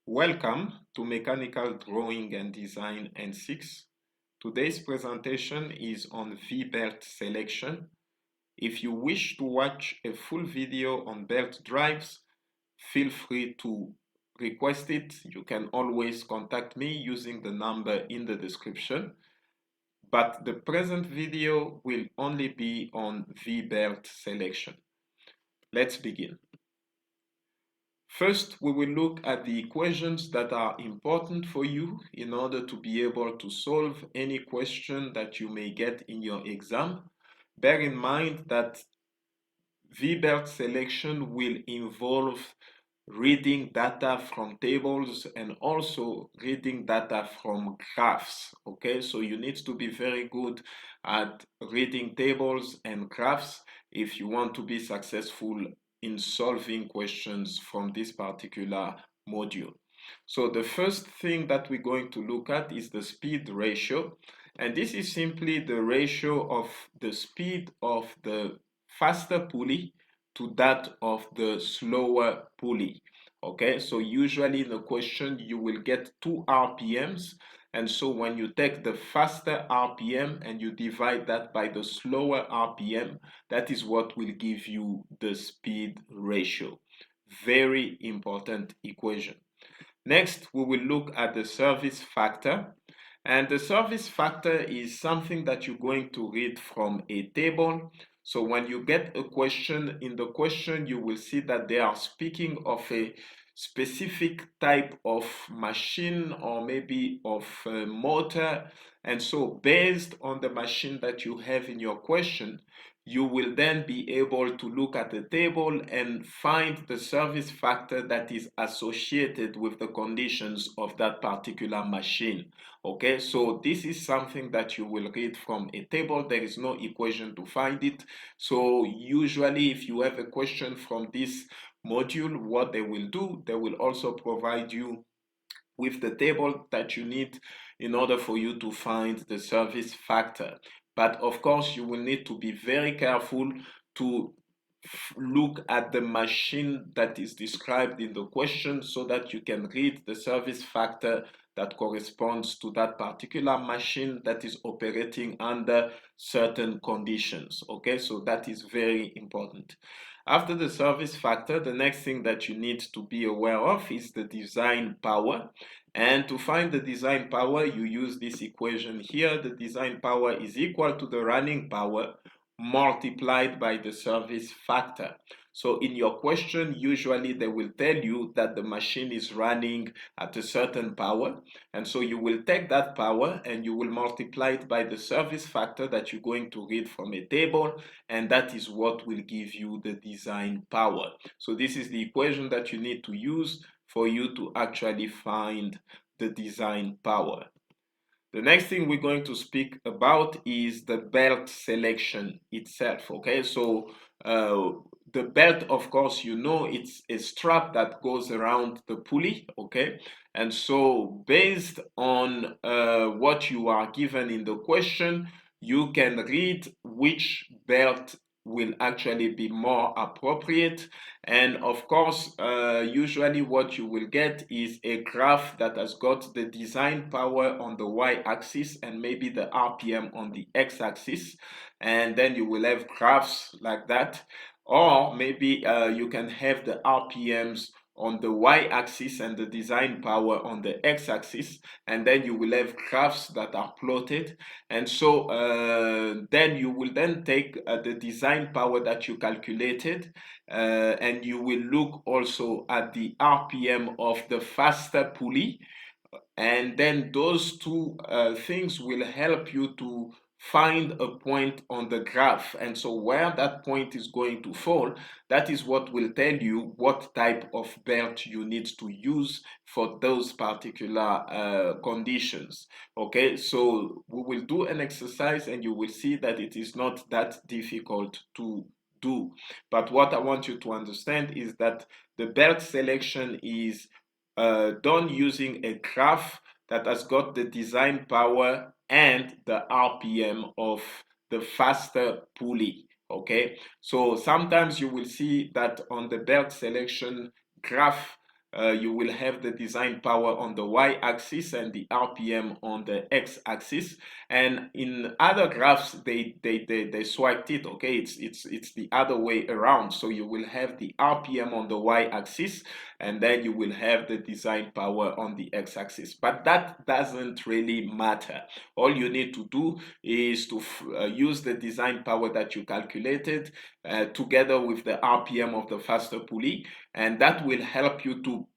Welcome to Mechanical Drawing and Design N6. Today's presentation is on V-belt selection. If you wish to watch a full video on belt drives, feel free to request it. You can always contact me using the number in the description. But the present video will only be on V-belt selection. Let's begin. First, we will look at the equations that are important for you in order to be able to solve any question that you may get in your exam. Bear in mind that V-belt selection will involve reading data from tables and also reading data from graphs. Okay, so you need to be very good at reading tables and graphs if you want to be successful in solving questions from this particular module. So the first thing that we're going to look at is the speed ratio. And this is simply the ratio of the speed of the faster pulley to that of the slower pulley. Okay, so usually in a question you will get 2 RPMs. And so when you take the faster RPM and you divide that by the slower RPM, that is what will give you the speed ratio. Very important equation. Next, we will look at the service factor. And the service factor is something that you're going to read from a table. So when you get a question, in the question, you will see that they are speaking of a specific type of machine or maybe of a motor. And so based on the machine that you have in your question, you will then be able to look at the table and find the service factor that is associated with the conditions of that particular machine. Okay, so this is something that you will read from a table. There is no equation to find it. So usually if you have a question from this module, what they will do, they will also provide you with the table that you need in order for you to find the service factor. But of course, you will need to be very careful to look at the machine that is described in the question so that you can read the service factor that corresponds to that particular machine that is operating under certain conditions. Okay, so that is very important. After the service factor, the next thing that you need to be aware of is the design power. And to find the design power, you use this equation here. The design power is equal to the running power multiplied by the service factor. So in your question, usually they will tell you that the machine is running at a certain power. And so you will take that power and you will multiply it by the service factor that you're going to read from a table. And that is what will give you the design power. So this is the equation that you need to use for you to actually find the design power. The next thing we're going to speak about is the belt selection itself. Okay, so the belt, of course, you know, it's a strap that goes around the pulley. Okay, and so based on what you are given in the question, you can read which belt will actually be more appropriate. And of course, usually what you will get is a graph that has got the design power on the y-axis and maybe the RPM on the x-axis. And then you will have graphs like that. Or maybe you can have the RPMs on the y-axis and the design power on the x-axis, and then you will have graphs that are plotted. And so then you will then take the design power that you calculated, and you will look also at the RPM of the faster pulley, and then those two things will help you to find a point on the graph. And so where that point is going to fall, that is what will tell you what type of belt you need to use for those particular conditions. Okay, so we will do an exercise and you will see that it is not that difficult to do. But what I want you to understand is that the belt selection is done using a graph that has got the design power and the RPM of the faster pulley. Okay, so sometimes you will see that on the belt selection graph, you will have the design power on the y-axis and the RPM on the x-axis. And in other graphs, they swiped it. Okay, it's the other way around. So you will have the RPM on the y-axis, and then you will have the design power on the x-axis. But that doesn't really matter. All you need to do is to use the design power that you calculated together with the RPM of the faster pulley, and that will help you to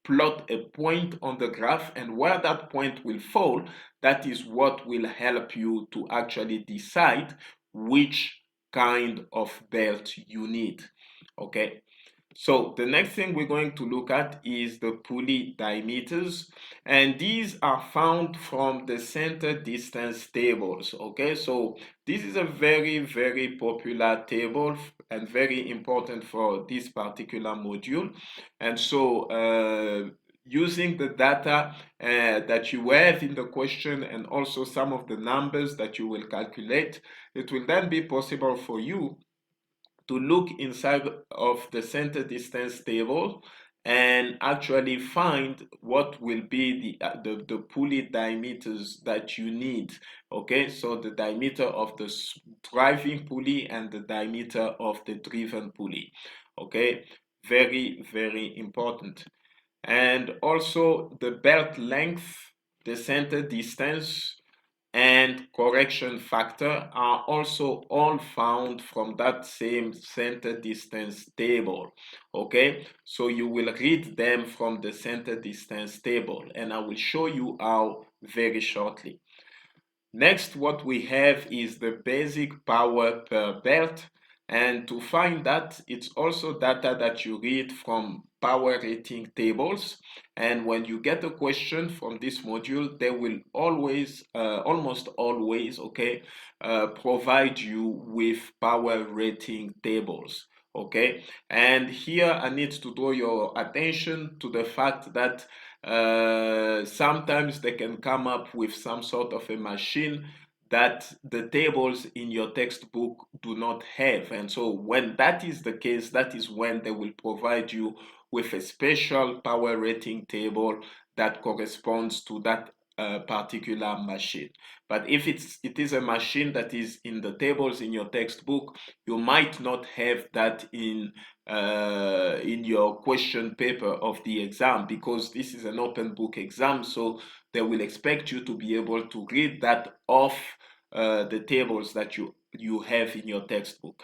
plot a point on the graph, and where that point will fall, that is what will help you to actually decide which kind of belt you need. Okay, so the next thing we're going to look at is the pulley diameters, and these are found from the center distance tables. Okay, so this is a very popular table and very important for this particular module. And so using the data that you have in the question and also some of the numbers that you will calculate, it will then be possible for you to look inside of the center distance table and actually find what will be the pulley diameters that you need. Okay, so the diameter of the driving pulley and the diameter of the driven pulley. Okay, very important. And also the belt length, the center distance, and correction factor are also all found from that same center distance table. Okay, so you will read them from the center distance table, and I will show you how very shortly. Next, what we have is the basic power per belt, and to find that, it's also data that you read from power rating tables. And when you get a question from this module, they will always, almost always, okay, provide you with power rating tables. Okay, and here I need to draw your attention to the fact that sometimes they can come up with some sort of a machine that the tables in your textbook do not have. And so when that is the case, that is when they will provide you with a special power rating table that corresponds to that particular machine. But if it is a machine that is in the tables in your textbook, you might not have that in your question paper of the exam, because this is an open book exam, so they will expect you to be able to read that off the tables that you have in your textbook.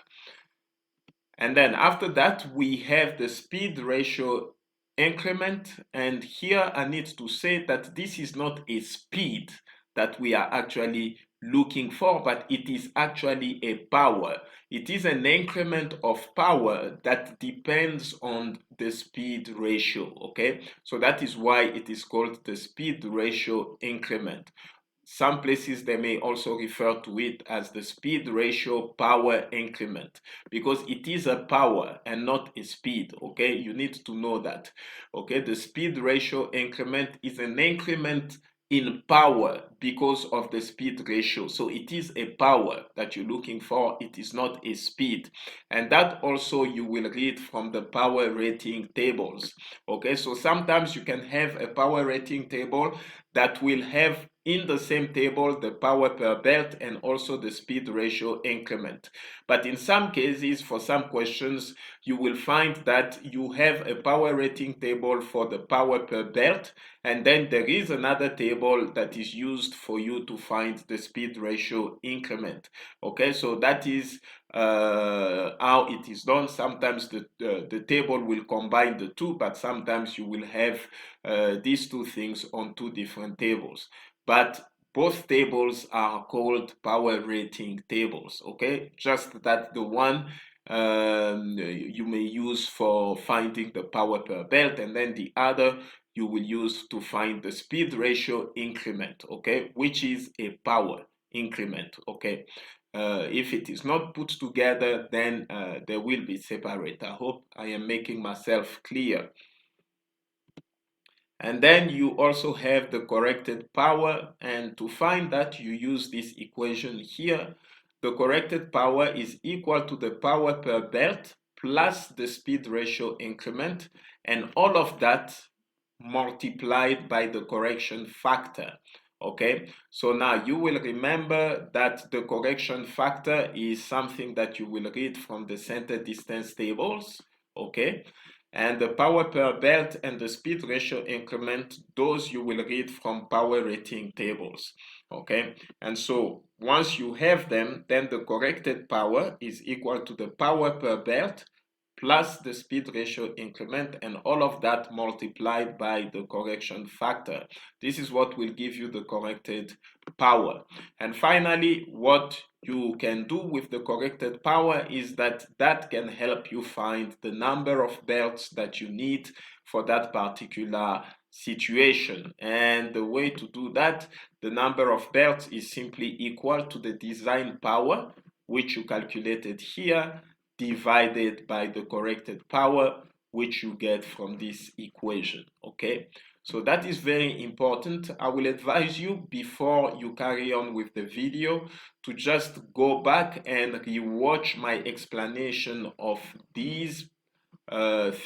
And then after that, we have the speed ratio increment. And here I need to say that this is not a speed that we are actually looking for, but it is actually a power. It is an increment of power that depends on the speed ratio. Okay, so that is why it is called the speed ratio increment. Some places they may also refer to it as the speed ratio power increment, because it is a power and not a speed. Okay, you need to know that. Okay, the speed ratio increment is an increment in power because of the speed ratio. So it is a power that you're looking for, it is not a speed. And that also you will read from the power rating tables. Okay, so sometimes you can have a power rating table that will have in the same table the power per belt and also the speed ratio increment. But in some cases, for some questions, you will find that you have a power rating table for the power per belt, and then there is another table that is used for you to find the speed ratio increment. Okay, so that is how it is done. Sometimes the table will combine the two, but sometimes you will have these two things on two different tables. But both tables are called power rating tables. Okay, just that the one you may use for finding the power per belt, and then the other you will use to find the speed ratio increment, okay, which is a power increment. Okay, if it is not put together, then they will be separate. I hope I am making myself clear. And then you also have the corrected power, and to find that you use this equation here. The corrected power is equal to the power per belt plus the speed ratio increment, and all of that multiplied by the correction factor. Okay, so now you will remember that the correction factor is something that you will read from the center distance tables. Okay, and the power per belt and the speed ratio increment, those you will read from power rating tables. Okay, and so once you have them, then the corrected power is equal to the power per belt plus the speed ratio increment, and all of that multiplied by the correction factor. This is what will give you the corrected power. And finally, what you can do with the corrected power is that can help you find the number of belts that you need for that particular situation. And the way to do that, the number of belts is simply equal to the design power, which you calculated here, divided by the corrected power, which you get from this equation. Okay, so that is very important. I will advise you, before you carry on with the video, to just go back and rewatch my explanation of these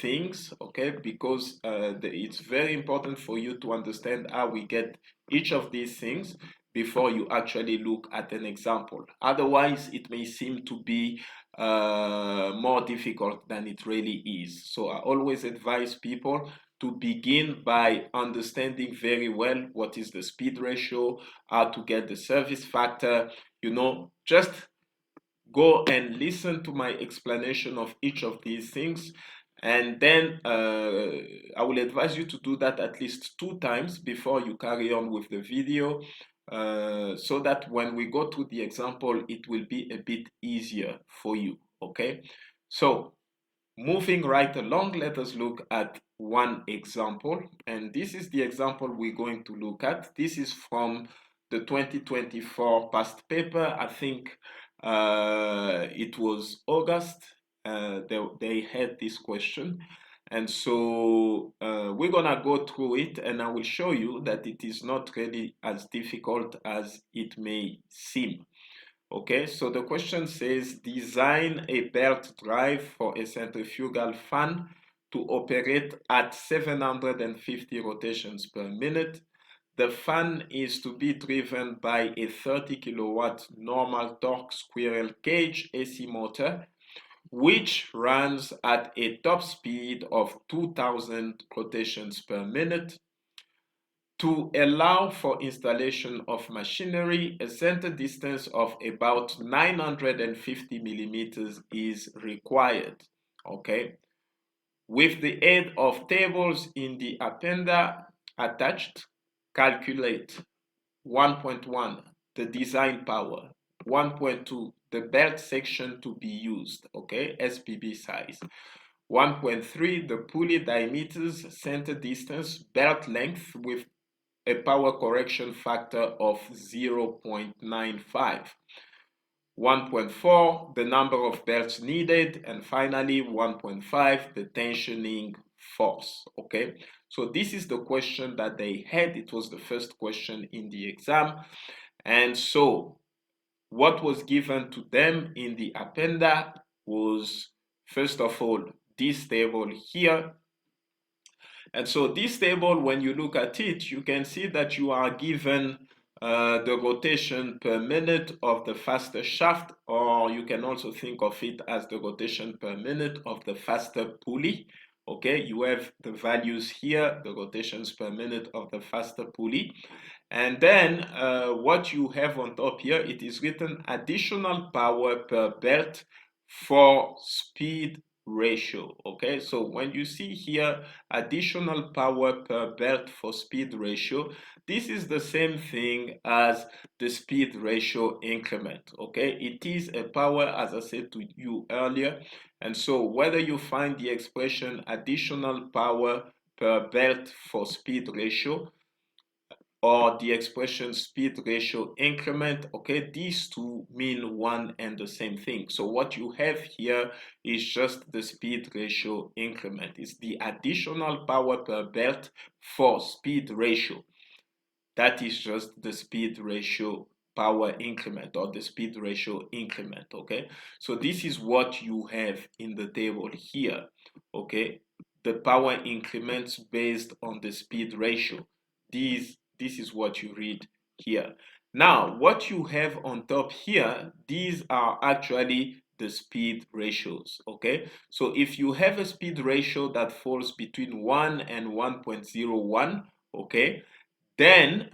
things, okay, because it's very important for you to understand how we get each of these things before you actually look at an example. Otherwise, it may seem to be more difficult than it really is. So I always advise people to begin by understanding very well what is the speed ratio, how to get the service factor, just go and listen to my explanation of each of these things. And then I will advise you to do that at least 2 times before you carry on with the video, so that when we go to the example, it will be a bit easier for you. Okay, so moving right along, let us look at one example. And this is the example we're going to look at. This is from the 2024 past paper. I think it was August. They had this question. And so we're gonna go through it, and I will show you that it is not really as difficult as it may seem. Okay, so the question says, design a belt drive for a centrifugal fan to operate at 750 rotations per minute. The fan is to be driven by a 30 kilowatt normal torque squirrel cage AC motor, which runs at a top speed of 2000 rotations per minute. To allow for installation of machinery, a center distance of about 950 millimeters is required. Okay. With the aid of tables in the appenda attached, calculate 1.1, the design power, 1.2, the belt section to be used, okay, SPB size, 1.3, the pulley diameters, center distance, belt length with a power correction factor of 0.95. 1.4, the number of belts needed, and finally 1.5, the tensioning force. Okay, so this is the question that they had. It was the first question in the exam. And so what was given to them in the appenda was, first of all, this table here. And so this table, when you look at it, you can see that you are given the rotation per minute of the faster shaft, or you can also think of it as the rotation per minute of the faster pulley. Okay, you have the values here, the rotations per minute of the faster pulley. And then what you have on top here, it is written additional power per belt for speed ratio. Okay, so when you see here additional power per belt for speed ratio, this is the same thing as the speed ratio increment. Okay, it is a power, as I said to you earlier. And so whether you find the expression additional power per belt for speed ratio or the expression speed ratio increment, okay, these two mean one and the same thing. So what you have here is just the speed ratio increment. It's the additional power per belt for speed ratio. That is just the speed ratio power increment or the speed ratio increment. Okay, so this is what you have in the table here. Okay, the power increments based on the speed ratio. This is what you read here. Now, what you have on top here, these are actually the speed ratios. Okay, so if you have a speed ratio that falls between 1 and 1.01, okay, then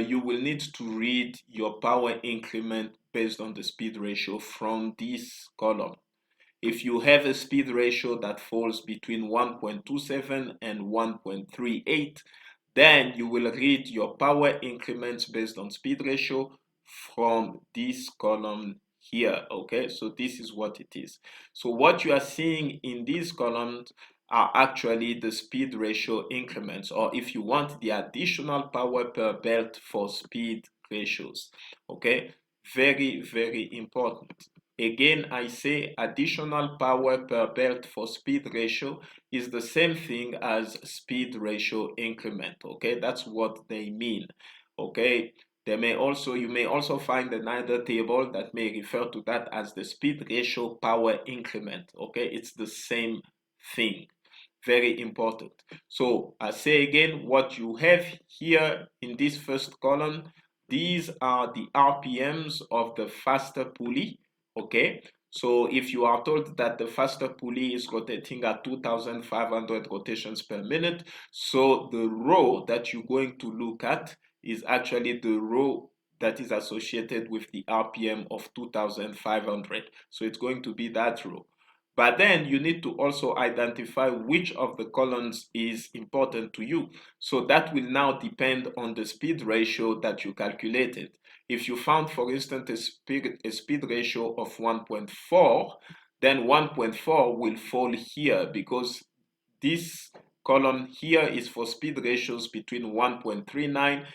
you will need to read your power increment based on the speed ratio from this column. If you have a speed ratio that falls between 1.27 and 1.38, then you will read your power increments based on speed ratio from this column here. Okay, so this is what it is. So what you are seeing in these columns are actually the speed ratio increments, or if you want, the additional power per belt for speed ratios. Okay, very, very important. Again, I say additional power per belt for speed ratio is the same thing as speed ratio increment. Okay, that's what they mean. Okay, you may also find another table that may refer to that as the speed ratio power increment. Okay, it's the same thing. Very important. So I say again, what you have here in this first column, these are the RPMs of the faster pulley. Okay, so if you are told that the faster pulley is rotating at 2,500 rotations per minute, so the row that you're going to look at is actually the row that is associated with the RPM of 2,500. So it's going to be that row. But then you need to also identify which of the columns is important to you. So that will now depend on the speed ratio that you calculated. If you found, for instance, a speed ratio of 1.4, then 1.4 will fall here because this column here is for speed ratios between 1.39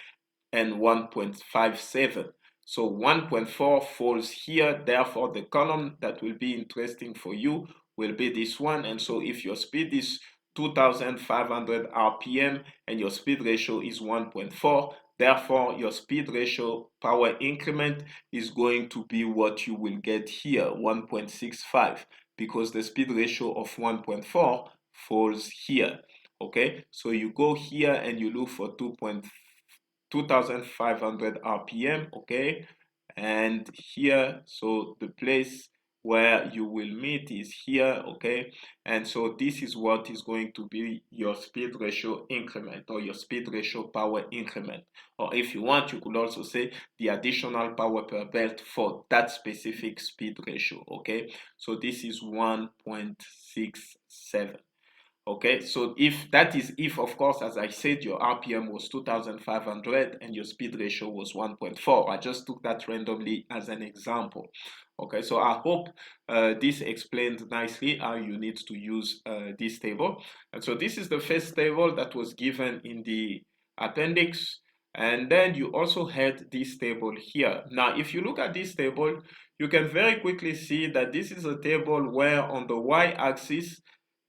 and 1.57. So 1.4 falls here, therefore the column that will be interesting for you will be this one. And so if your speed is 2,500 RPM and your speed ratio is 1.4, therefore your speed ratio power increment is going to be what you will get here, 1.65, because the speed ratio of 1.4 falls here. Okay, so you go here and you look for 2,500 RPM, okay, and here, so the place where you will meet is here, okay, and so this is what is going to be your speed ratio increment or your speed ratio power increment, or if you want, you could also say the additional power per belt for that specific speed ratio, okay, so this is 1.67. Okay, so if that is if, of course, as I said, your RPM was 2,500 and your speed ratio was 1.4. I just took that randomly as an example. Okay, so I hope this explained nicely how you need to use this table. And so this is the first table that was given in the appendix. And then you also had this table here. Now, if you look at this table, you can very quickly see that this is a table where on the y-axis,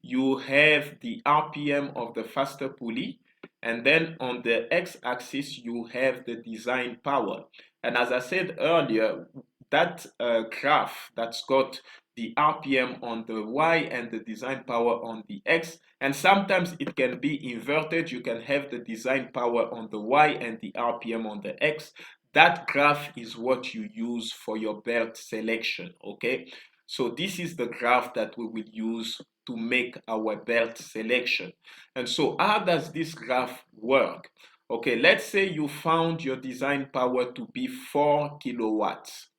you have the RPM of the faster pulley, and then on the x-axis you have the design power. And as I said earlier, that graph that's got the RPM on the y and the design power on the x, and sometimes it can be inverted. You can have the design power on the y and the RPM on the x. That graph is what you use for your belt selection, okay? So this is the graph that we will use to make our belt selection. And so how does this graph work? Okay, let's say you found your design power to be 4 kilowatts.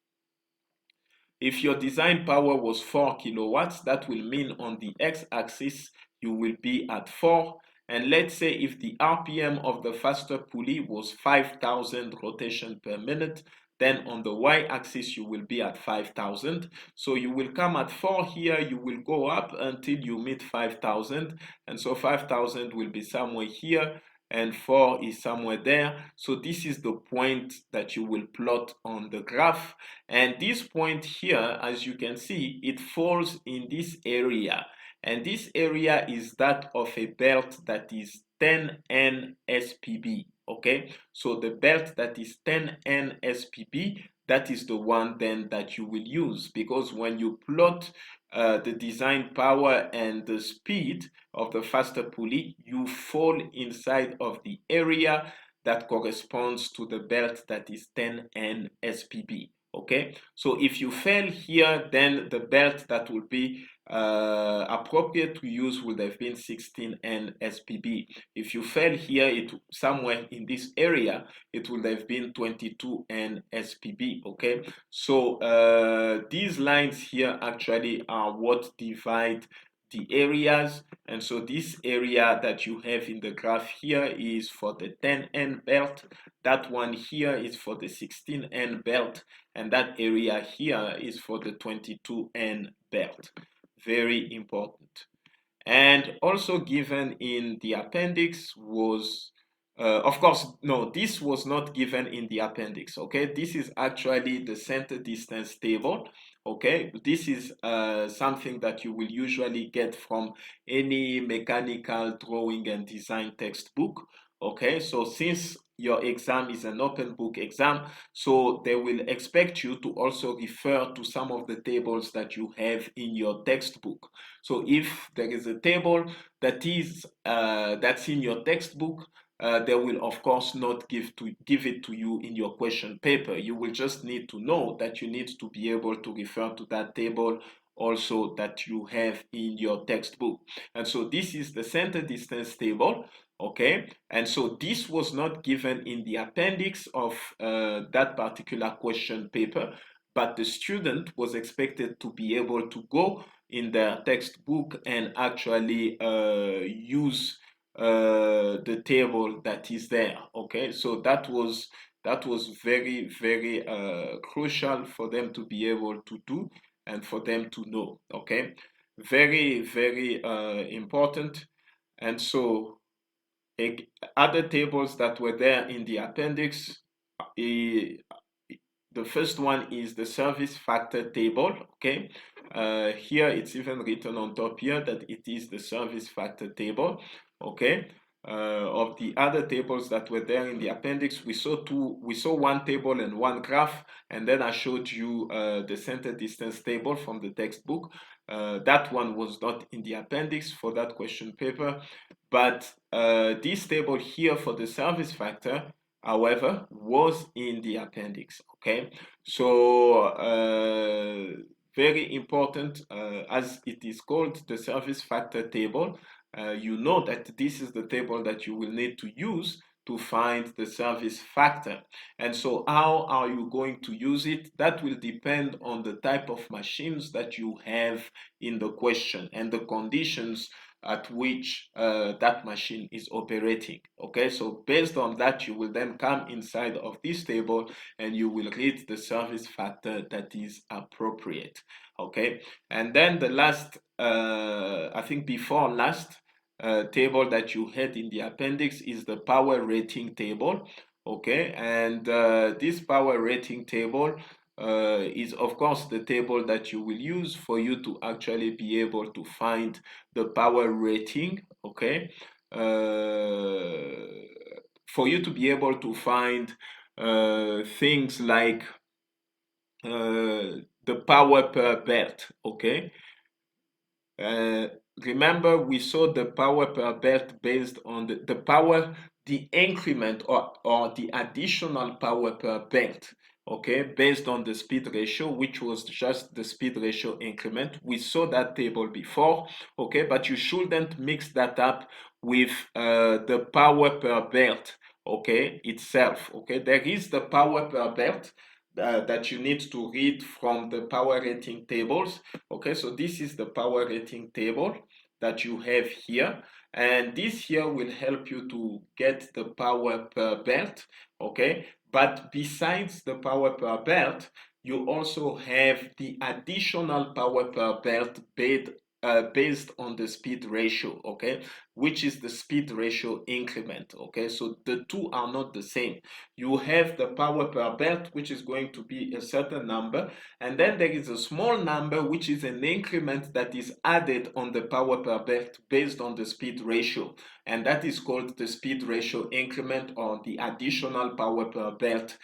If your design power was 4 kilowatts, that will mean on the x-axis you will be at 4. And let's say if the RPM of the faster pulley was 5,000 rotation per minute, then on the y-axis you will be at 5,000. So you will come at 4 here, you will go up until you meet 5,000. And so 5,000 will be somewhere here and 4 is somewhere there. So this is the point that you will plot on the graph. And this point here, as you can see, it falls in this area. and this area is that of a belt that is 10N SPB. Okay, so the belt that is 10N SPB, that is the one then that you will use, because when you plot the design power and the speed of the faster pulley, you fall inside of the area that corresponds to the belt that is 10N SPB. Okay, so if you fail here, then the belt that will be appropriate to use would have been 16N SPB. If you fail here, it somewhere in this area, it would have been 22N SPB. Okay, so these lines here actually are what divide the areas, and so this area that you have in the graph here is for the 10N belt, that one here is for the 16N belt, and that area here is for the 22N belt. Very important. And also given in the appendix was, of course, no, this was not given in the appendix, okay? This is actually the center distance table, okay? This is something that you will usually get from any mechanical drawing and design textbook, okay? So since your exam is an open book exam, so they will expect you to also refer to some of the tables that you have in your textbook. So if there is a table that is that's in your textbook, they will of course not give it to you in your question paper. You will just need to know that you need to be able to refer to that table also that you have in your textbook. And so this is the center distance table, okay? And so this was not given in the appendix of that particular question paper, but the student was expected to be able to go in their textbook and actually use the table that is there. Okay, so that was very crucial for them to be able to do and for them to know. Okay, very important. And so other tables that were there in the appendix, the first one is the service factor table. Okay, here it's even written on top here that it is the service factor table. Okay, of the other tables that were there in the appendix, we saw one table and one graph, and then I showed you the center distance table from the textbook. That one was not in the appendix for that question paper, but this table here for the service factor, however, was in the appendix. Okay, so very important, as it is called the service factor table. You know that this is the table that you will need to use to find the service factor. And so how are you going to use it? That will depend on the type of machines that you have in the question and the conditions at which that machine is operating. Okay, so based on that, you will then come inside of this table and you will read the service factor that is appropriate. Okay, and then the last, I think before last table that you had in the appendix is the power rating table. Okay, and this power rating table is of course the table that you will use for you to actually be able to find the power rating. Okay, for you to be able to find things like the power per belt. Okay, remember we saw the power per belt based on the power, the increment or the additional power per belt, okay, based on the speed ratio, which was just the speed ratio increment. We saw that table before, okay, but you shouldn't mix that up with the power per belt, okay, itself. Okay, there is the power per belt that you need to read from the power rating tables. Okay, so this is the power rating table that you have here, and this here will help you to get the power per belt. Okay, but besides the power per belt, you also have the additional power per belt based on the speed ratio. Okay, which is the speed ratio increment. Okay, so the two are not the same. You have the power per belt, which is going to be a certain number, and then there is a small number, which is an increment that is added on the power per belt based on the speed ratio, and that is called the speed ratio increment, or the additional power per belt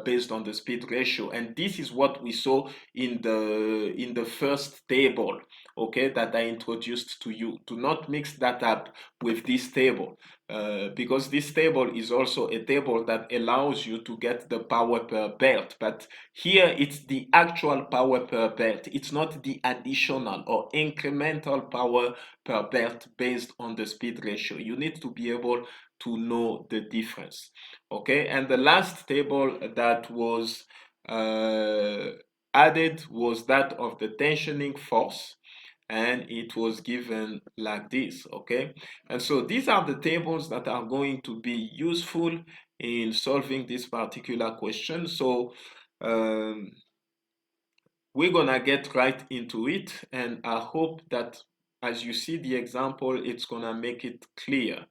based on the speed ratio. And this is what we saw in the first table, okay, that I introduced to you. Do not mix that up with this table, because this table is also a table that allows you to get the power per belt, but here it's the actual power per belt. It's not the additional or incremental power per belt based on the speed ratio. You need to be able to know the difference. Okay, and the last table that was added was that of the tensioning force, and it was given like this. Okay, and so these are the tables that are going to be useful in solving this particular question. So we're gonna get right into it, and I hope that as you see the example, it's gonna make it clear.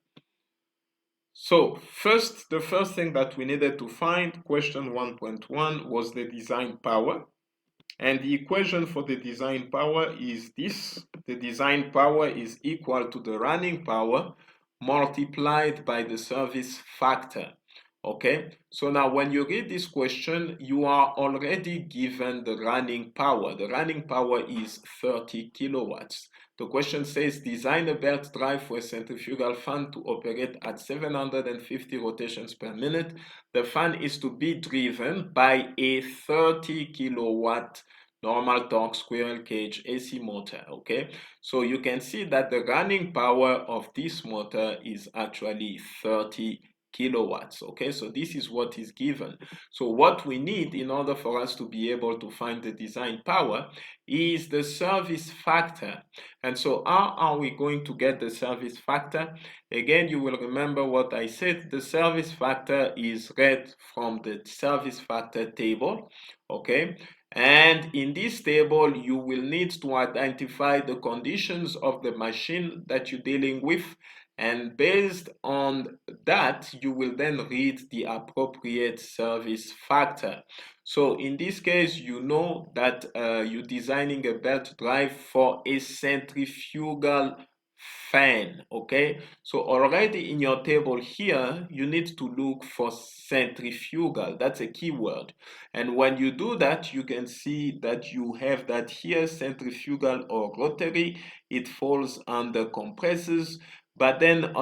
So the first thing that we needed to find, question 1.1, was the design power. And the equation for the design power is this. The design power is equal to the running power multiplied by the service factor. Okay, so now when you read this question, you are already given the running power. The running power is 30 kilowatts. The question says design a belt drive for a centrifugal fan to operate at 750 rotations per minute. The fan is to be driven by a 30 kilowatt normal torque squirrel cage AC motor. Okay, so you can see that the running power of this motor is actually 30 kilowatts. Okay, so this is what is given. So what we need in order for us to be able to find the design power is the service factor. And so how are we going to get the service factor? Again, you will remember what I said. The service factor is read from the service factor table. Okay, and in this table, you will need to identify the conditions of the machine that you're dealing with. And based on that, you will then read the appropriate service factor. So in this case, you know that you're designing a belt drive for a centrifugal fan. Okay, so already in your table here, you need to look for centrifugal. That's a keyword. And when you do that, you can see that you have that here, centrifugal or rotary. It falls under compressors. But then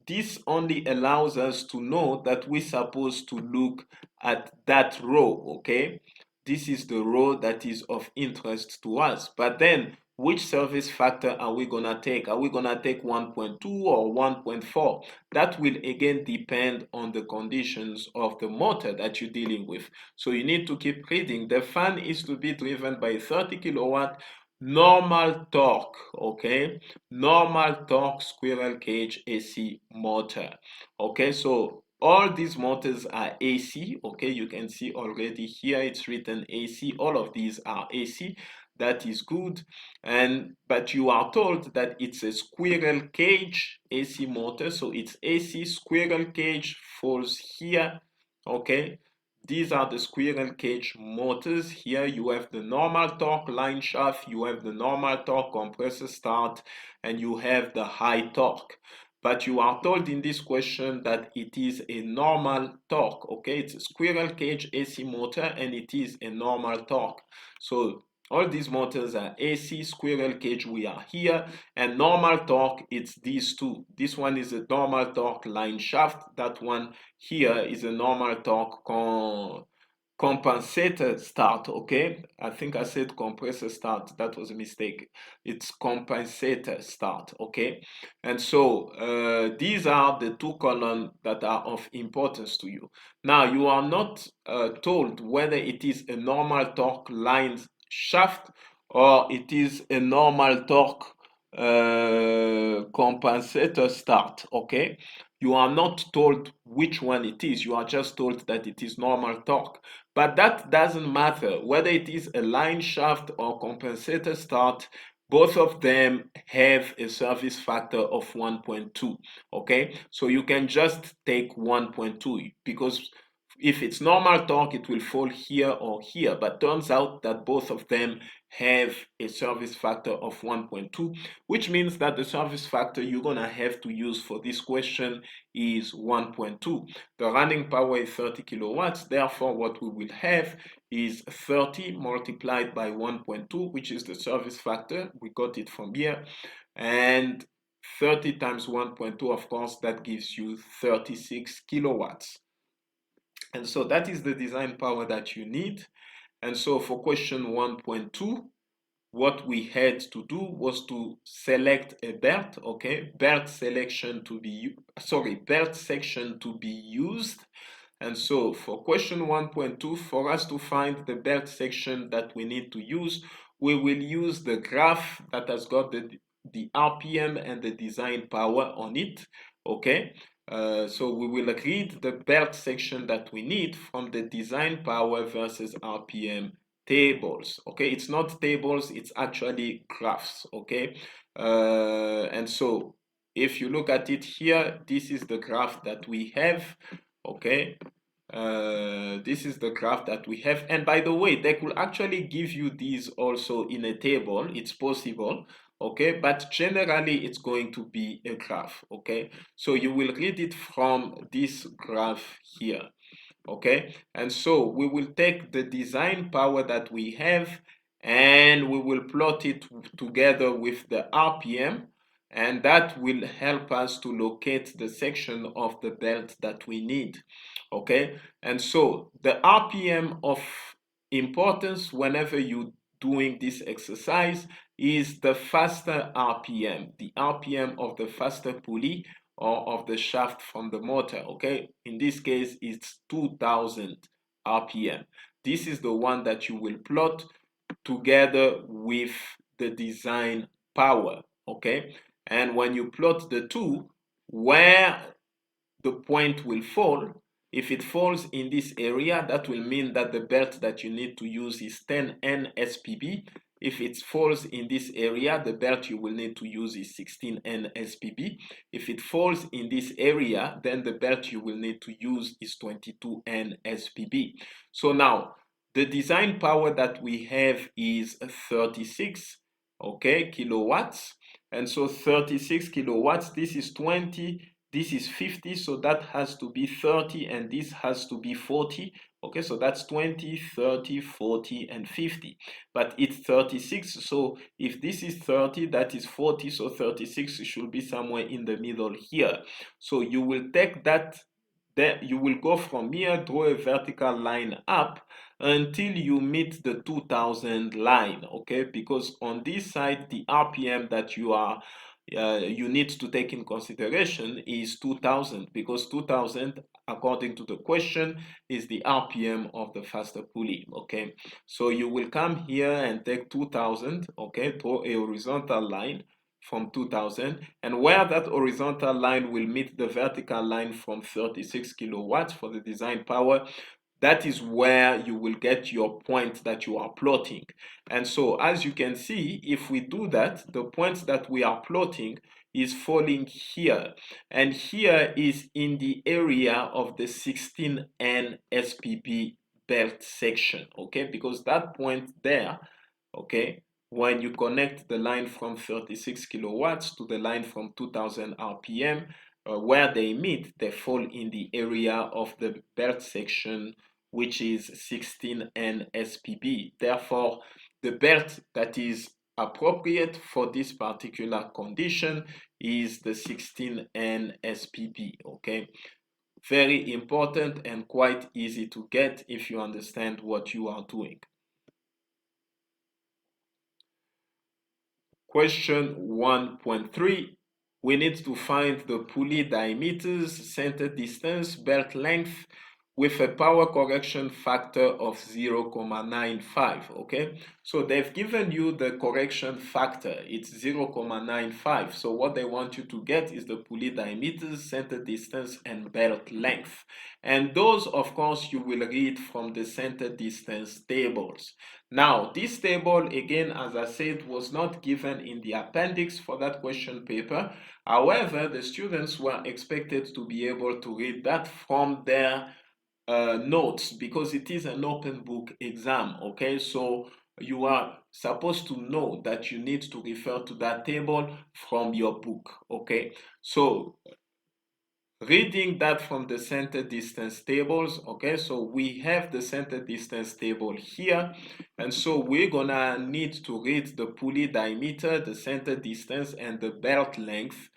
this only allows us to know that we're supposed to look at that row, okay? This is the row that is of interest to us. But then which service factor are we gonna take? Are we gonna take 1.2 or 1.4? That will again depend on the conditions of the motor that you're dealing with. So you need to keep reading. The fan is to be driven by 30 kilowatt normal torque, okay, normal torque squirrel cage AC motor. Okay, so all these motors are AC. Okay, you can see already here it's written AC. All of these are AC. That is good. And but you are told that it's a squirrel cage AC motor, so it's AC. Squirrel cage falls here. Okay, these are the squirrel cage motors. Here you have the normal torque line shaft, you have the normal torque compressor start, and you have the high torque. But you are told in this question that it is a normal torque. Okay, it's a squirrel cage AC motor and it is a normal torque. So all these motors are AC. Squirrel cage, we are here, and normal torque, it's these two. This one is a normal torque line shaft. That one here is a normal torque compensator start. Okay, I think I said compressor start. That was a mistake. It's compensator start. Okay, and so these are the two columns that are of importance to you. Now you are not told whether it is a normal torque line shaft or it is a normal torque compensator start. Okay, you are not told which one it is. You are just told that it is normal torque, but that doesn't matter whether it is a line shaft or compensator start. both of them have a service factor of 1.2. Okay, so you can just take 1.2 because if it's normal torque, it will fall here or here, but turns out that both of them have a service factor of 1.2, which means that the service factor you're gonna have to use for this question is 1.2. The running power is 30 kilowatts, therefore what we will have is 30 multiplied by 1.2, which is the service factor. We got it from here. And 30 times 1.2, of course, that gives you 36 kilowatts. And so that is the design power that you need. And so for question 1.2, what we had to do was to select a belt, okay, belt section to be used. And so for question 1.2, for us to find the belt section that we need to use, we will use the graph that has got the RPM and the design power on it, okay? So we will read the belt section that we need from the design power versus RPM tables, okay? It's not tables, it's actually graphs, okay? And so if you look at it here, this is the graph that we have, okay? This is the graph that we have. And by the way, they could actually give you these also in a table. It's possible, okay? But generally, it's going to be a graph, okay? So you will read it from this graph here, okay? And so we will take the design power that we have and we will plot it together with the RPM, and that will help us to locate the section of the belt that we need, okay? And so the RPM of importance whenever you doing this exercise is the faster RPM, the RPM of the faster pulley or of the shaft from the motor, okay? In this case, it's 2000 RPM. This is the one that you will plot together with the design power, okay? And when you plot the two, where the point will fall, if it falls in this area, that will mean that the belt that you need to use is 10N SPB. If it falls in this area, the belt you will need to use is 16N SPB. If it falls in this area, then the belt you will need to use is 22N SPB. So now, the design power that we have is 36, okay, kilowatts. And so 36 kilowatts, this is 20, this is 50, so that has to be 30, and this has to be 40. Okay, so that's 20, 30, 40, and 50. But it's 36, so if this is 30, that is 40, so 36 should be somewhere in the middle here. So you will take that, you will go from here, draw a vertical line up until you meet the 2000 line, okay? Because on this side, the RPM that you need to take in consideration is 2000, because 2000, according to the question, is the RPM of the faster pulley, okay? So you will come here and take 2000, okay, draw a horizontal line from 2000, and where that horizontal line will meet the vertical line from 36 kilowatts for the design power, that is where you will get your point that you are plotting. And so as you can see, if we do that, the point that we are plotting is falling here. And here is in the area of the 16N SPB belt section, okay? Because that point there, okay, when you connect the line from 36 kilowatts to the line from 2000 RPM, where they meet, they fall in the area of the belt section, which is 16N SPB. Therefore, the belt that is appropriate for this particular condition is the 16N SPB, okay? Very important and quite easy to get if you understand what you are doing. Question 1.3, we need to find the pulley diameters, center distance, belt length, with a power correction factor of 0.95, okay? So they've given you the correction factor, it's 0.95. So what they want you to get is the pulley diameters, center distance, and belt length. And those, of course, you will read from the center distance tables. Now, this table, again, as I said, was not given in the appendix for that question paper. However, the students were expected to be able to read that from their notes, because it is an open book exam, okay? So you are supposed to know that you need to refer to that table from your book, okay? So reading that from the center distance tables, okay, so we have the center distance table here, and so we're gonna need to read the pulley diameter, the center distance, and the belt length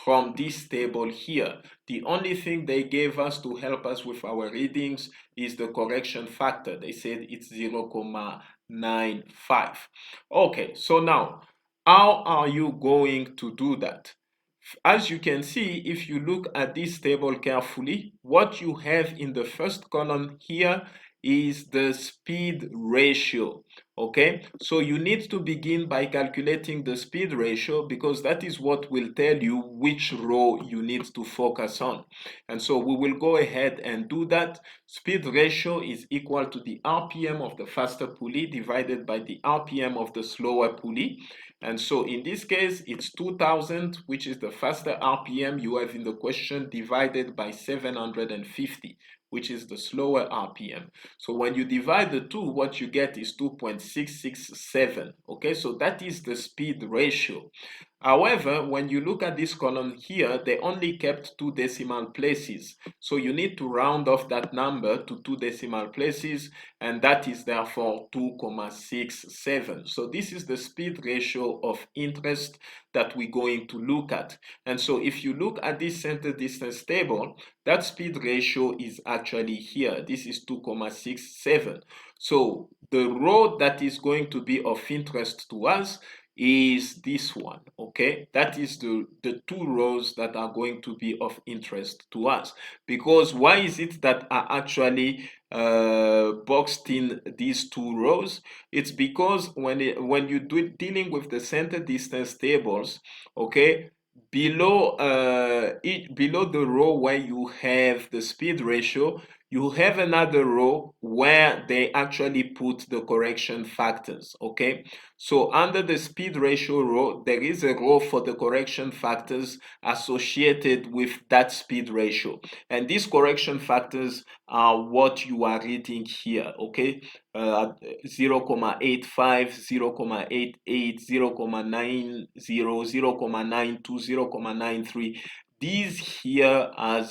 from this table here. The only thing they gave us to help us with our readings is the correction factor. They said it's 0.95. Okay, so now, how are you going to do that? As you can see, if you look at this table carefully, what you have in the first column here is the speed ratio, okay? So you need to begin by calculating the speed ratio, because that is what will tell you which row you need to focus on. And so we will go ahead and do that. Speed ratio is equal to the RPM of the faster pulley divided by the RPM of the slower pulley. And so in this case, it's 2000, which is the faster RPM you have in the question, divided by 750, which is the slower RPM. So when you divide the two, what you get is 2.667. Okay, so that is the speed ratio. However, when you look at this column here, they only kept 2 decimal places. So you need to round off that number to 2 decimal places, and that is therefore 2.67. So this is the speed ratio of interest that we're going to look at. And so if you look at this center distance table, that speed ratio is actually here. This is 2.67. So the row that is going to be of interest to us is this one, okay? That is the two rows that are going to be of interest to us. Because why is it that are actually boxed in these two rows? It's because when you do dealing with the center distance tables, okay, below below the row where you have the speed ratio, you have another row where they actually put the correction factors, okay? So under the speed ratio row, there is a row for the correction factors associated with that speed ratio. And these correction factors are what you are reading here, okay? 0.85, 0.88, 0.90, 0.92, 0.93. These here are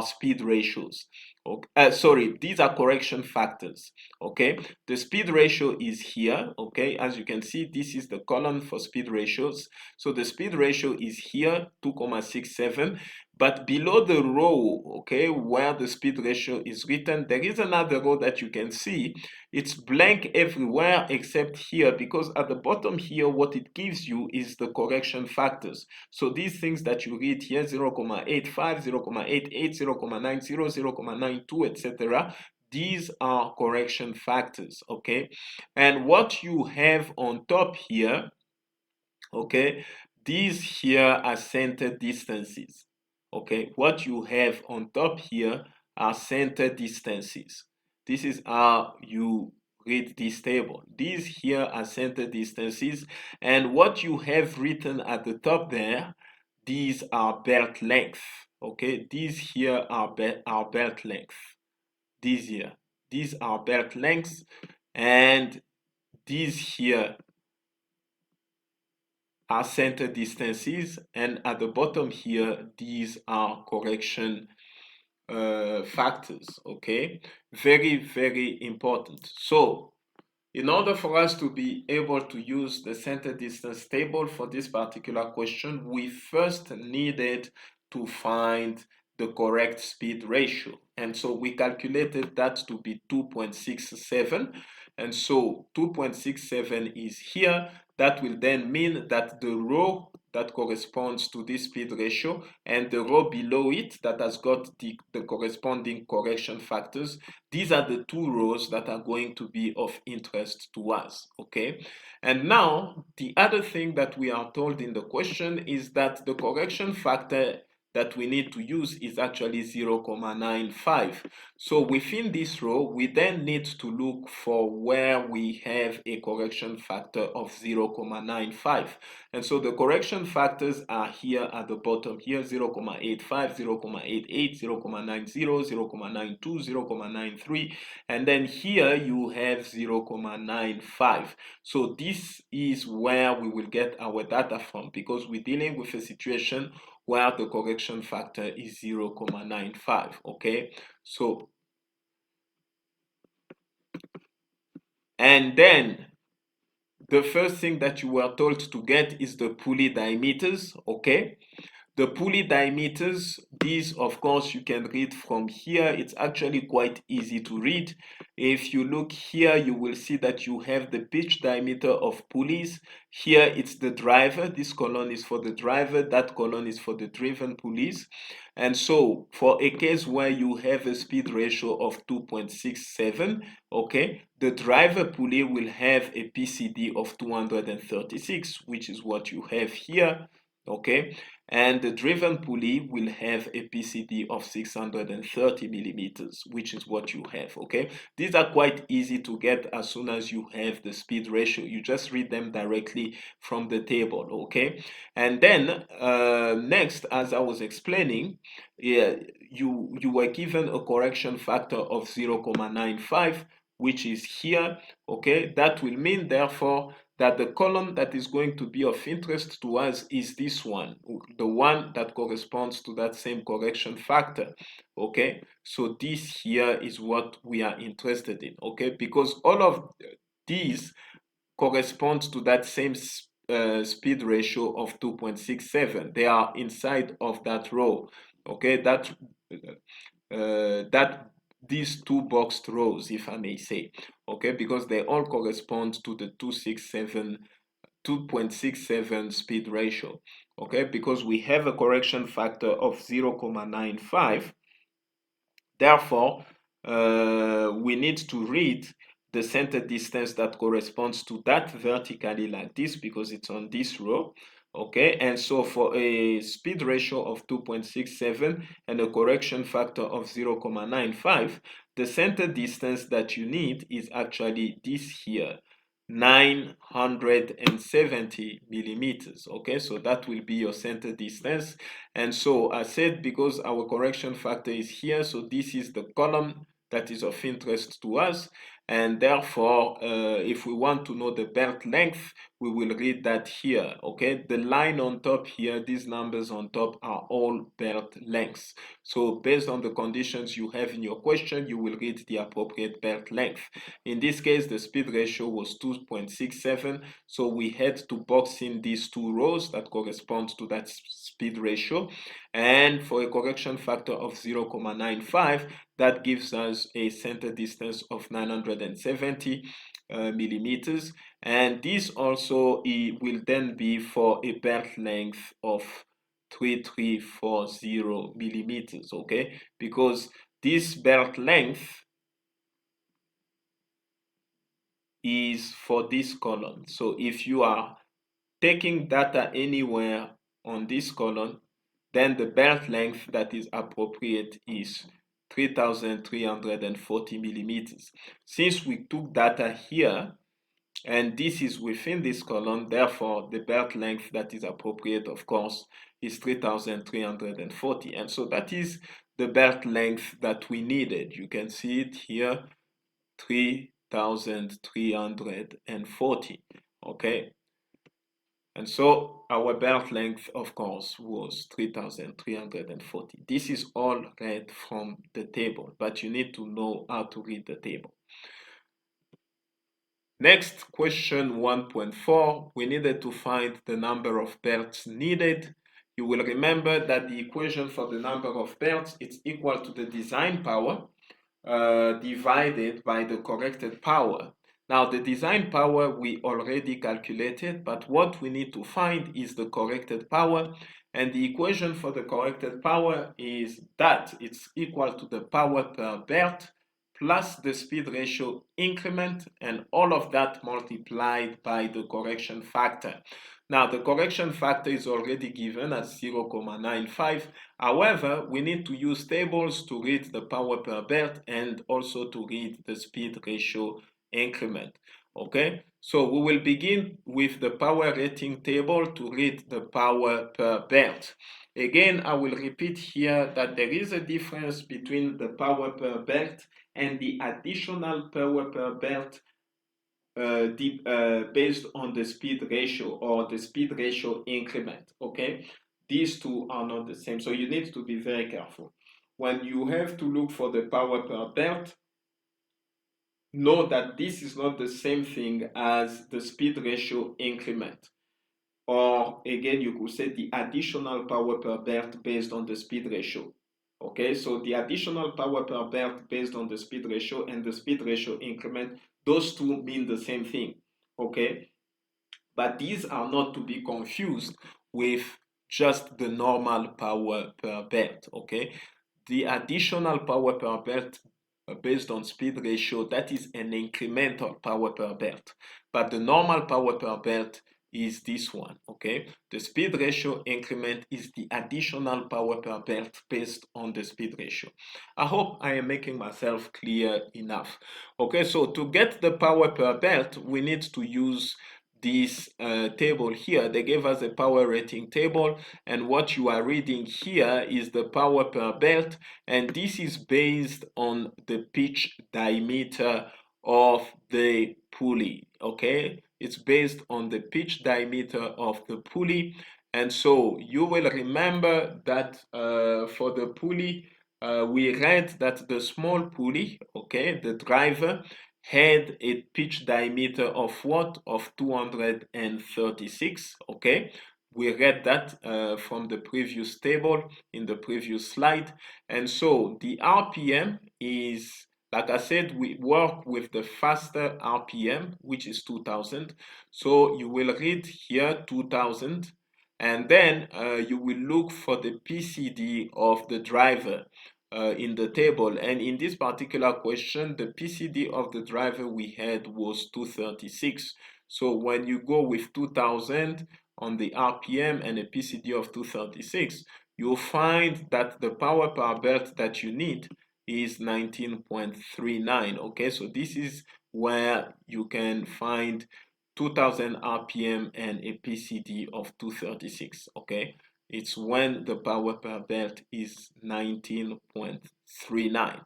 speed ratios. Okay. Sorry, these are correction factors, okay? The speed ratio is here, okay? As you can see, this is the column for speed ratios. So the speed ratio is here, 2.67. But below the row, okay, where the speed ratio is written, there is another row that you can see. It's blank everywhere except here, because at the bottom here, what it gives you is the correction factors. So these things that you read here, 0.85, 0.88, 0.90, 0.92, etc., these are correction factors, okay? And what you have on top here, okay, these here are center distances. Okay, what you have on top here are center distances. This is how you read this table. These here are center distances, and what you have written at the top there, these are belt length. Okay, these here are belt length. These are belt lengths, and these here are center distances, and at the bottom here, these are correction factors, okay? Very, very important. So in order for us to be able to use the center distance table for this particular question, we first needed to find the correct speed ratio. And so we calculated that to be 2.67. And so 2.67 is here. That will then mean that the row that corresponds to this speed ratio and the row below it that has got the corresponding correction factors. These are the two rows that are going to be of interest to us, okay? And now, the other thing that we are told in the question is that the correction factor that we need to use is actually 0.95. So within this row, we then need to look for where we have a correction factor of 0.95. And so the correction factors are here at the bottom here, 0.85, 0.88, 0.90, 0.92, 0.93, and then here you have 0.95. So this is where we will get our data from, because we're dealing with a situation where the correction factor is 0.95, okay? So, and then the first thing that you were told to get is the Pulley diameters, okay? The Pulley diameters, these of course you can read from here. It's actually quite easy to read. If you look here, you will see that you have the pitch diameter of pulleys. Here it's the driver. This column is for the driver. That column is for the driven pulleys. And so for a case where you have a speed ratio of 2.67, okay, the driver pulley will have a PCD of 236, which is what you have here, okay? And the driven pulley will have a PCD of 630 millimeters, which is what you have, okay? These are quite easy to get as soon as you have the speed ratio. You just read them directly from the table, okay? And then next, as I was explaining, yeah, you were given a correction factor of 0.95, which is here, okay? That will mean, therefore, that the column that is going to be of interest to us is this one, the one that corresponds to that same correction factor, okay? So this here is what we are interested in, okay? Because all of these corresponds to that same speed ratio of 2.67. They are inside of that row, okay? That these two boxed rows, if I may say, okay, because they all correspond to the 2.67 speed ratio, okay, because we have a correction factor of 0.95. Therefore, we need to read the center distance that corresponds to that vertically like this, because it's on this row, okay? And so for a speed ratio of 2.67 and a correction factor of 0.95, the center distance that you need is actually this here, 970 millimeters, okay? So that will be your center distance. And so I said, because our correction factor is here, so this is the column that is of interest to us. And therefore, if we want to know the belt length, we will read that here, okay? The line on top here, these numbers on top are all belt lengths. So based on the conditions you have in your question, you will read the appropriate belt length. In this case, the speed ratio was 2.67, so we had to box in these two rows that correspond to that speed ratio. And for a correction factor of 0.95, that gives us a center distance of 970 millimeters. And this also will then be for a belt length of 3340 millimeters, okay? Because this belt length is for this column. So if you are taking data anywhere on this column, then the belt length that is appropriate is 3340 millimeters. Since we took data here, and this is within this column, therefore the belt length that is appropriate, of course, is 3340. And so that is the belt length that we needed. You can see it here, 3340, okay? And so our belt length, of course, was 3340. This is all read from the table, but you need to know how to read the table. Next, question 1.4, we needed to find the number of belts needed. You will remember that the equation for the number of belts is equal to the design power divided by the corrected power. Now the design power we already calculated, but what we need to find is the corrected power, and the equation for the corrected power is that it's equal to the power per belt plus the speed ratio increment, and all of that multiplied by the correction factor. Now the correction factor is already given as 0.95. However, we need to use tables to read the power per belt and also to read the speed ratio increment. Okay, so we will begin with the power rating table to read the power per belt. Again, I will repeat here that there is a difference between the power per belt and the additional power per belt based on the speed ratio or the speed ratio increment. Okay, these two are not the same, so you need to be very careful when you have to look for the power per belt. Know that this is not the same thing as the speed ratio increment, or again you could say the additional power per belt based on the speed ratio. Okay, so the additional power per belt based on the speed ratio and the speed ratio increment, those two mean the same thing. Okay, but these are not to be confused with just the normal power per belt. Okay, the additional power per belt based on speed ratio, that is an incremental power per belt, but the normal power per belt is this one. Okay, the speed ratio increment is the additional power per belt based on the speed ratio. I hope I am making myself clear enough. Okay, so to get the power per belt, we need to use this table here. They gave us a power rating table, and what you are reading here is the power per belt, and this is based on the pitch diameter of the pulley. Okay, it's based on the pitch diameter of the pulley, and so you will remember that for the pulley we read that the small pulley, okay, the driver, had a pitch diameter of what? Of 236, okay? We read that from the previous table in the previous slide. And so the RPM is, like I said, we work with the faster RPM, which is 2000. So you will read here 2000, and then you will look for the PCD of the driver in the table. And in this particular question, the PCD of the driver we had was 236. So when you go with 2000 on the RPM and a PCD of 236, you'll find that the power per belt that you need is 19.39. Okay, so this is where you can find 2000 RPM and a PCD of 236. Okay, it's when the power per belt is 19.39.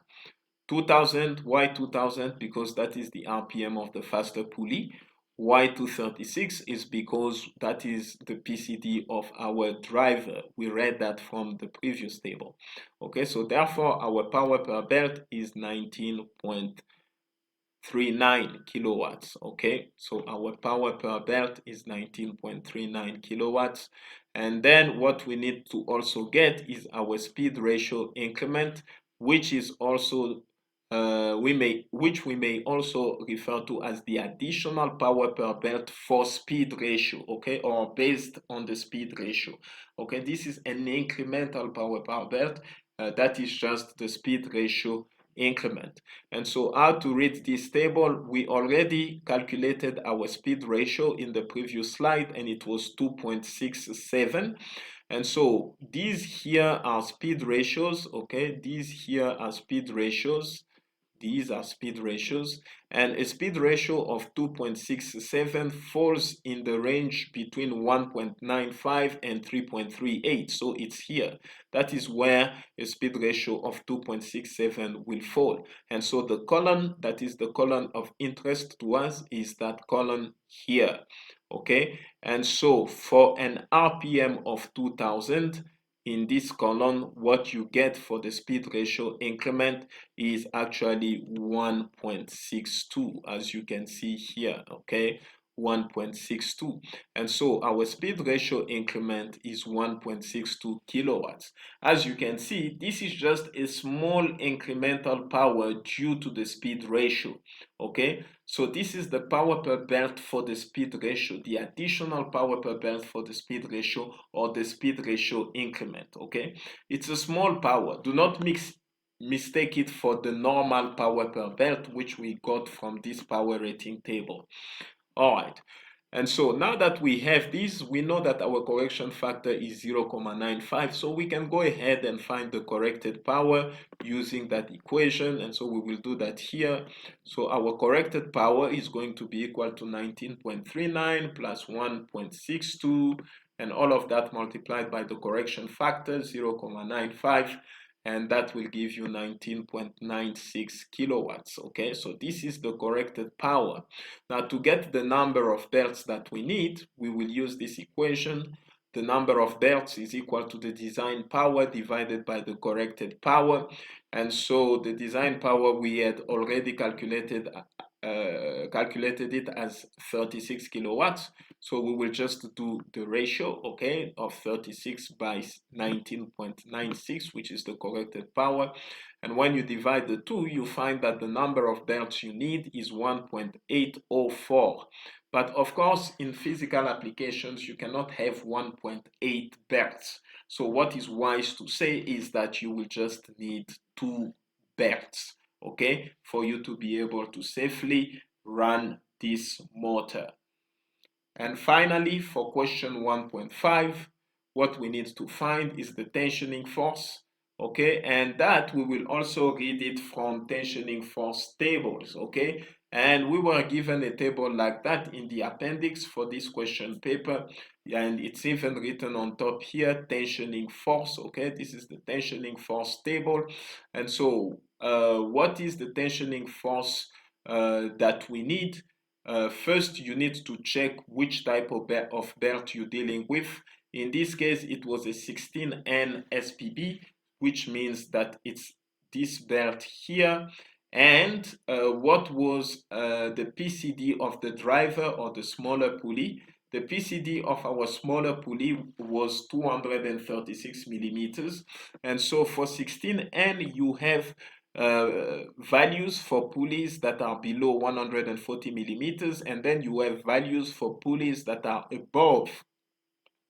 2000, why 2000? Because that is the RPM of the faster pulley. Why 236 is because that is the PCD of our driver. We read that from the previous table. Okay, so therefore our power per belt is 19.39 kilowatts. Okay, so our power per belt is 19.39 kilowatts. And then what we need to also get is our speed ratio increment, which is also which we may also refer to as the additional power per belt for speed ratio, okay, or based on the speed ratio. Okay, this is an incremental power per belt. That is just the speed ratio increment. And so how to read this table? We already calculated our speed ratio in the previous slide, and it was 2.67. And so these here are speed ratios. Okay, these here are speed ratios. These are speed ratios, and a speed ratio of 2.67 falls in the range between 1.95 and 3.38. So it's here. That is where a speed ratio of 2.67 will fall. And so the column that is the column of interest to us is that column here. Okay, and so for an RPM of 2000, in this column, what you get for the speed ratio increment is actually 1.62, as you can see here. Okay, 1.62. And so our speed ratio increment is 1.62 kilowatts. As you can see, this is just a small incremental power due to the speed ratio. Okay, so this is the power per belt for the speed ratio, the additional power per belt for the speed ratio, or the speed ratio increment. Okay, it's a small power. Do not mistake it for the normal power per belt, which we got from this power rating table. All right. And so now that we have this, we know that our correction factor is 0.95. So we can go ahead and find the corrected power using that equation. And so we will do that here. So our corrected power is going to be equal to 19.39 plus 1.62, and all of that multiplied by the correction factor, 0.95. And that will give you 19.96 kilowatts. Okay, so this is the corrected power. Now, to get the number of belts that we need, we will use this equation. The number of belts is equal to the design power divided by the corrected power. And so the design power, we had already calculated it as 36 kilowatts. So we will just do the ratio, okay, of 36 by 19.96, which is the corrected power. And when you divide the two, you find that the number of belts you need is 1.804. But of course, in physical applications, you cannot have 1.8 belts. So what is wise to say is that you will just need 2 belts, okay, for you to be able to safely run this motor. And finally, for question 1.5, what we need to find is the tensioning force, okay? And that we will also read it from tensioning force tables, okay? And we were given a table like that in the appendix for this question paper, and it's even written on top here, tensioning force, okay? This is the tensioning force table. And so what is the tensioning force that we need? First, you need to check which type of belt you're dealing with. In this case, it was a 16N SPB, which means that it's this belt here. And what was the PCD of the driver or the smaller pulley? The PCD of our smaller pulley was 236 millimeters. And so for 16N, you have values for pulleys that are below 140 millimeters, and then you have values for pulleys that are above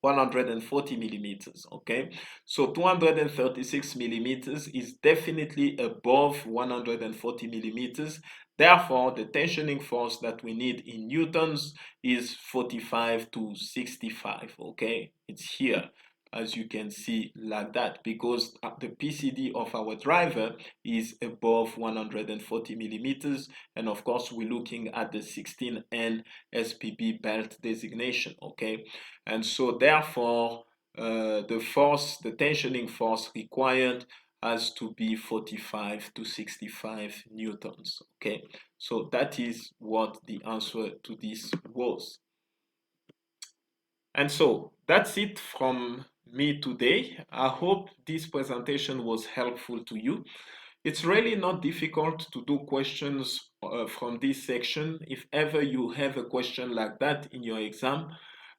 140 millimeters. Okay, so 236 millimeters is definitely above 140 millimeters. Therefore, the tensioning force that we need in newtons is 45 to 65. Okay, it's here, as you can see, like that, because the PCD of our driver is above 140 millimeters, and of course we're looking at the 16N SPB belt designation. Okay, and so therefore the tensioning force required has to be 45 to 65 newtons. Okay, so that is what the answer to this was. And so that's it from me today. I hope this presentation was helpful to you. It's really not difficult to do questions from this section. If ever you have a question like that in your exam,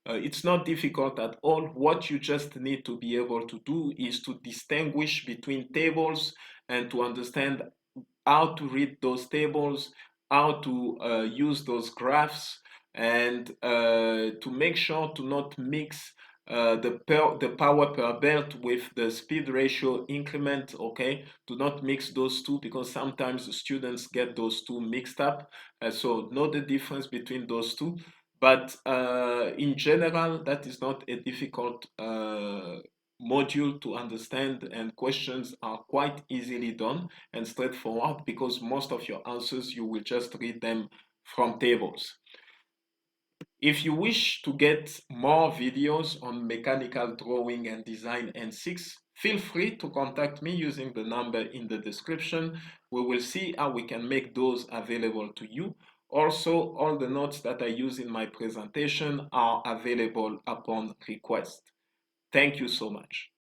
it's not difficult at all. What you just need to be able to do is to distinguish between tables and to understand how to read those tables, how to use those graphs, and to make sure to not mix the power per belt with the speed ratio increment. Okay, do not mix those two, because sometimes the students get those two mixed up. So know the difference between those two. But in general, that is not a difficult module to understand, and questions are quite easily done and straightforward, because most of your answers, you will just read them from tables. If you wish to get more videos on mechanical drawing and design N6, feel free to contact me using the number in the description. We will see how we can make those available to you. Also, all the notes that I use in my presentation are available upon request. Thank you so much.